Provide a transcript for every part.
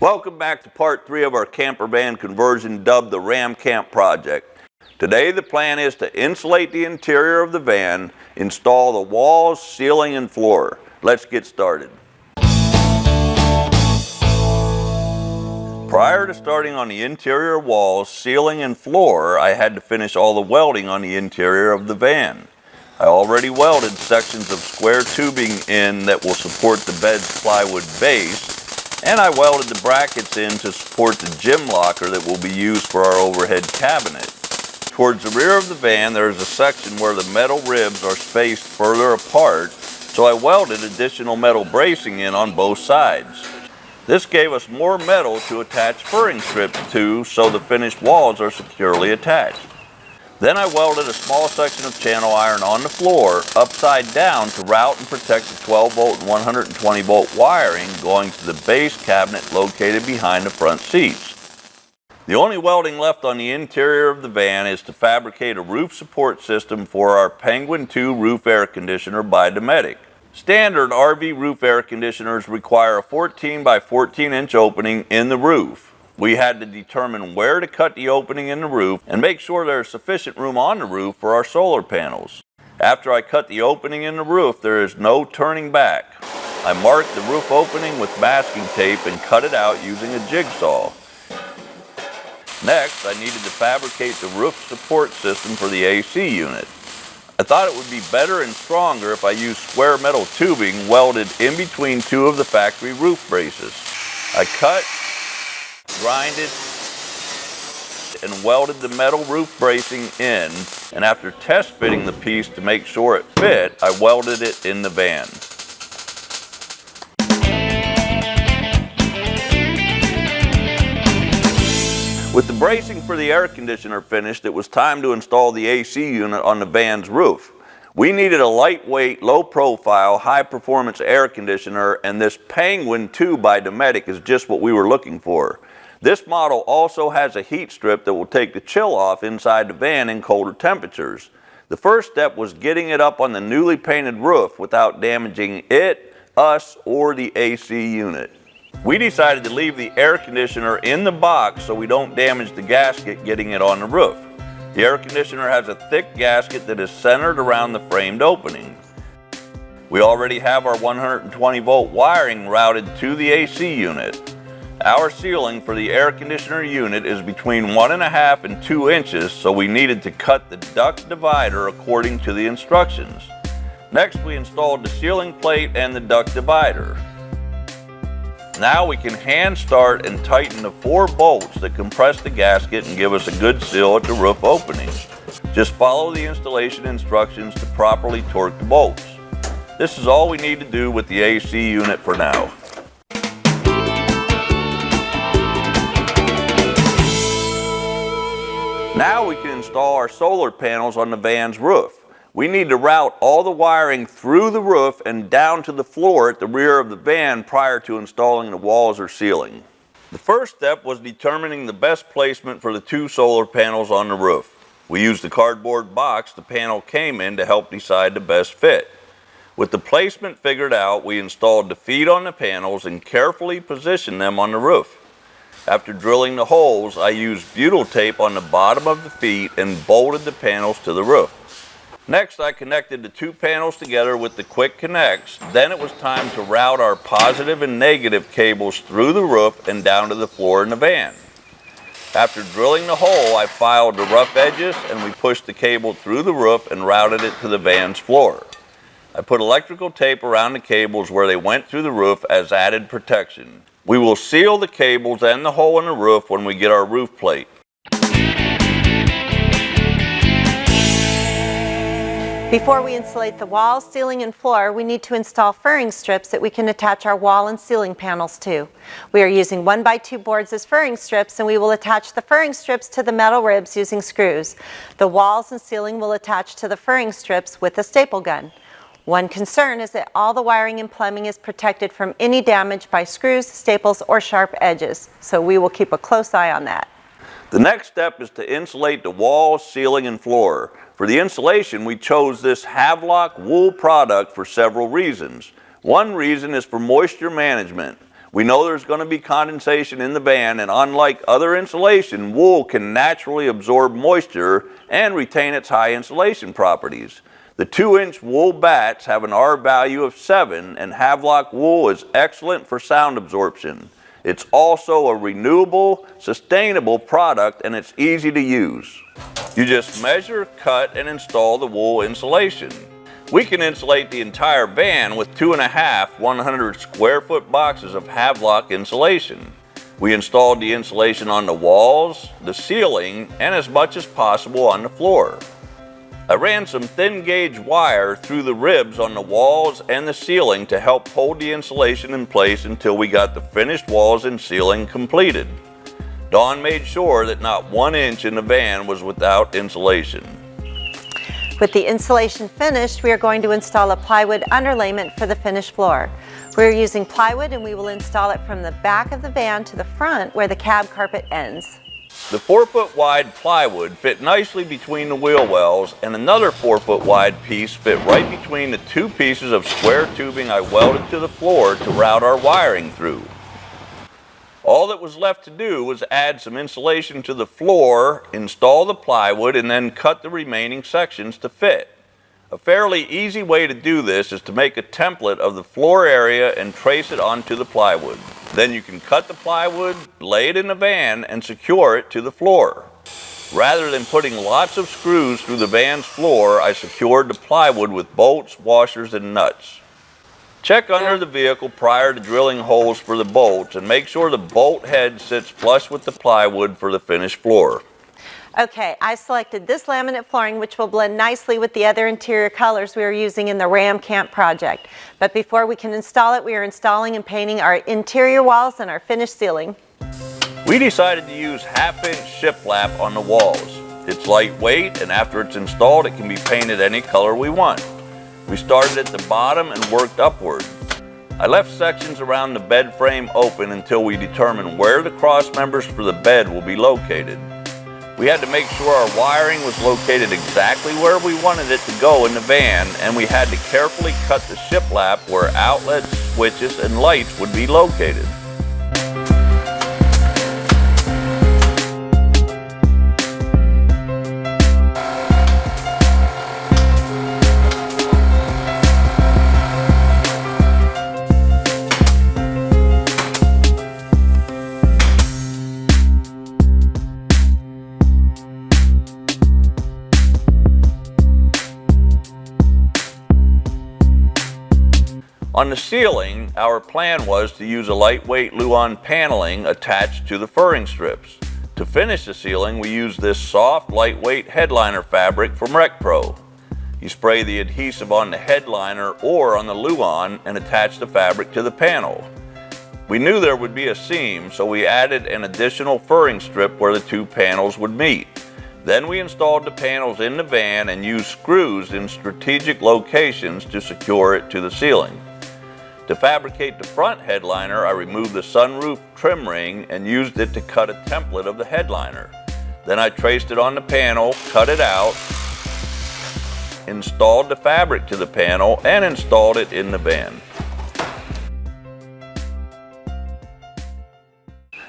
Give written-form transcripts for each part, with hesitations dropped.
Welcome back to part 3 of our camper van conversion dubbed the Ram Camp project. Today the plan is to insulate the interior of the van, install the walls, ceiling, and floor. Let's get started. Prior to starting on the interior walls, ceiling, and floor, I had to finish all the welding on the interior of the van. I already welded sections of square tubing in that will support the bed's plywood base, and I welded the brackets in to support the gym locker that will be used for our overhead cabinet. Towards the rear of the van there is a section where the metal ribs are spaced further apart, so I welded additional metal bracing in on both sides. This gave us more metal to attach furring strips to so the finished walls are securely attached. Then I welded a small section of channel iron on the floor upside down to route and protect the 12 volt and 120 volt wiring going to the base cabinet located behind the front seats. The only welding left on the interior of the van is to fabricate a roof support system for our Penguin 2 roof air conditioner by Dometic. Standard RV roof air conditioners require a 14 by 14 inch opening in the roof. We had to determine where to cut the opening in the roof and make sure there is sufficient room on the roof for our solar panels. After I cut the opening in the roof, there is no turning back. I marked the roof opening with masking tape and cut it out using a jigsaw. Next, I needed to fabricate the roof support system for the AC unit. I thought it would be better and stronger if I used square metal tubing welded in between two of the factory roof braces. I cut, grinded, and welded the metal roof bracing in, and after test fitting the piece to make sure it fit, I welded it in the van. With the bracing for the air conditioner finished, it was time to install the AC unit on the van's roof. We needed a lightweight, low-profile, high-performance air conditioner, and this Penguin 2 by Dometic is just what we were looking for. This model also has a heat strip that will take the chill off inside the van in colder temperatures. The first step was getting it up on the newly painted roof without damaging it, us, or the AC unit. We decided to leave the air conditioner in the box so we don't damage the gasket getting it on the roof. The air conditioner has a thick gasket that is centered around the framed opening. We already have our 120 volt wiring routed to the AC unit. Our ceiling for the air conditioner unit is between 1.5 and 2 inches, so we needed to cut the duct divider according to the instructions. Next, we installed the ceiling plate and the duct divider. Now we can hand start and tighten the 4 bolts that compress the gasket and give us a good seal at the roof opening. Just follow the installation instructions to properly torque the bolts. This is all we need to do with the AC unit for now. Now we can install our solar panels on the van's roof. We need to route all the wiring through the roof and down to the floor at the rear of the van prior to installing the walls or ceiling. The first step was determining the best placement for the 2 solar panels on the roof. We used the cardboard box the panel came in to help decide the best fit. With the placement figured out, we installed the feet on the panels and carefully positioned them on the roof. After drilling the holes, I used butyl tape on the bottom of the feet and bolted the panels to the roof. Next, I connected the 2 panels together with the quick connects. Then it was time to route our positive and negative cables through the roof and down to the floor in the van. After drilling the hole, I filed the rough edges and we pushed the cable through the roof and routed it to the van's floor. I put electrical tape around the cables where they went through the roof as added protection. We will seal the cables and the hole in the roof when we get our roof plate. Before we insulate the walls, ceiling, and floor, we need to install furring strips that we can attach our wall and ceiling panels to. We are using 1x2 boards as furring strips, and we will attach the furring strips to the metal ribs using screws. The walls and ceiling will attach to the furring strips with a staple gun. One concern is that all the wiring and plumbing is protected from any damage by screws, staples, or sharp edges, so we will keep a close eye on that. The next step is to insulate the walls, ceiling, and floor. For the insulation, we chose this Havelock wool product for several reasons. One reason is for moisture management. We know there's going to be condensation in the van, and unlike other insulation, wool can naturally absorb moisture and retain its high insulation properties. The 2-inch wool bats have an R value of 7, and Havelock wool is excellent for sound absorption. It's also a renewable, sustainable product, and it's easy to use. You just measure, cut, and install the wool insulation. We can insulate the entire van with 2.5 100 square foot boxes of Havelock insulation. We installed the insulation on the walls, the ceiling, and as much as possible on the floor. I ran some thin gauge wire through the ribs on the walls and the ceiling to help hold the insulation in place until we got the finished walls and ceiling completed. Dawn made sure that not 1 inch in the van was without insulation. With the insulation finished, we are going to install a plywood underlayment for the finished floor. We are using plywood, and we will install it from the back of the van to the front where the cab carpet ends. The 4-foot wide plywood fit nicely between the wheel wells, and another 4-foot wide piece fit right between the 2 pieces of square tubing I welded to the floor to route our wiring through. All that was left to do was add some insulation to the floor, install the plywood, and then cut the remaining sections to fit. A fairly easy way to do this is to make a template of the floor area and trace it onto the plywood. Then you can cut the plywood, lay it in the van, and secure it to the floor. Rather than putting lots of screws through the van's floor, I secured the plywood with bolts, washers, and nuts. Check under the vehicle prior to drilling holes for the bolts, and make sure the bolt head sits flush with the plywood for the finished floor. Okay, I selected this laminate flooring, which will blend nicely with the other interior colors we are using in the Ram Camp project. But before we can install it, we are installing and painting our interior walls and our finished ceiling. We decided to use 1/2-inch shiplap on the walls. It's lightweight, and after it's installed, it can be painted any color we want. We started at the bottom and worked upward. I left sections around the bed frame open until we determined where the cross members for the bed will be located. We had to make sure our wiring was located exactly where we wanted it to go in the van, and we had to carefully cut the shiplap where outlets, switches, and lights would be located. On the ceiling, our plan was to use a lightweight Luan paneling attached to the furring strips. To finish the ceiling, we used this soft, lightweight headliner fabric from RecPro. You spray the adhesive on the headliner or on the Luan and attach the fabric to the panel. We knew there would be a seam, so we added an additional furring strip where the 2 panels would meet. Then we installed the panels in the van and used screws in strategic locations to secure it to the ceiling. To fabricate the front headliner, I removed the sunroof trim ring and used it to cut a template of the headliner. Then I traced it on the panel, cut it out, installed the fabric to the panel, and installed it in the van.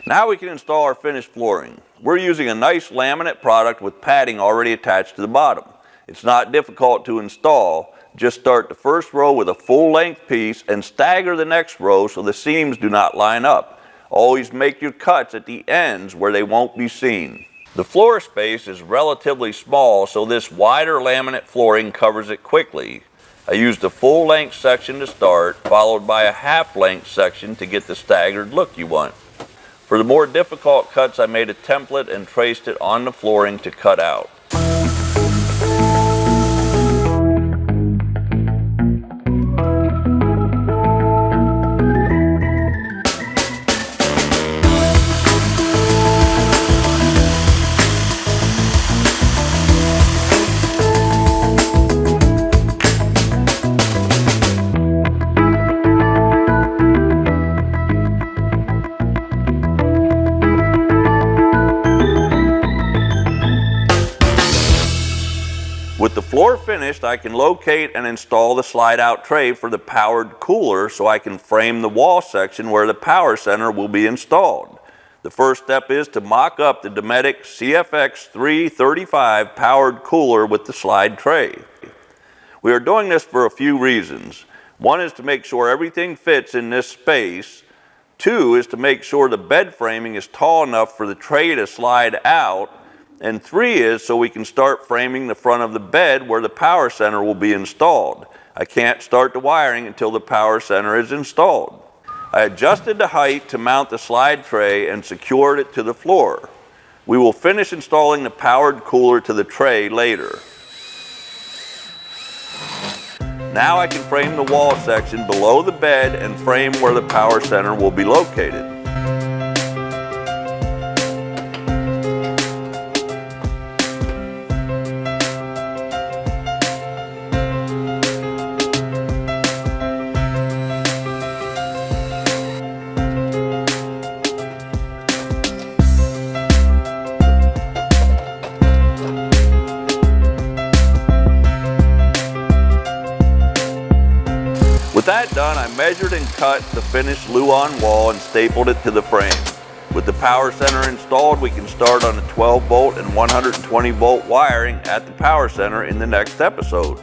Now we can install our finished flooring. We're using a nice laminate product with padding already attached to the bottom. It's not difficult to install. Just start the first row with a full-length piece and stagger the next row so the seams do not line up. Always make your cuts at the ends where they won't be seen. The floor space is relatively small, so this wider laminate flooring covers it quickly. I used a full-length section to start, followed by a half-length section to get the staggered look you want. For the more difficult cuts, I made a template and traced it on the flooring to cut out. floor finished, I can locate and install the slide-out tray for the powered cooler so I can frame the wall section where the power center will be installed. The first step is to mock up the Dometic CFX 335 powered cooler with the slide tray. We are doing this for a few reasons. One is to make sure everything fits in this space. Two is to make sure the bed framing is tall enough for the tray to slide out. And three is so we can start framing the front of the bed where the power center will be installed. I can't start the wiring until the power center is installed. I adjusted the height to mount the slide tray and secured it to the floor. We will finish installing the powered cooler to the tray later. Now I can frame the wall section below the bed and frame where the power center will be located. With that done, I measured and cut the finished Luan wall and stapled it to the frame. With the power center installed, we can start on the 12 volt and 120 volt wiring at the power center in the next episode.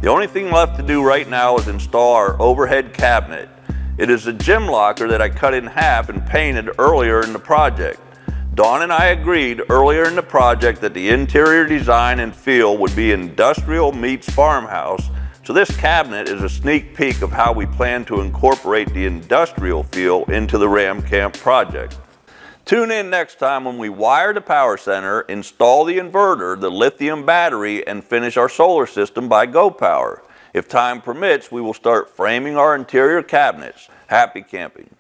The only thing left to do right now is install our overhead cabinet. It is a gym locker that I cut in half and painted earlier in the project. Dawn and I agreed earlier in the project that the interior design and feel would be industrial meets farmhouse. So this cabinet is a sneak peek of how we plan to incorporate the industrial feel into the Ram Camp project. Tune in next time when we wire the power center, install the inverter, the lithium battery, and finish our solar system by GoPower. If time permits, we will start framing our interior cabinets. Happy camping.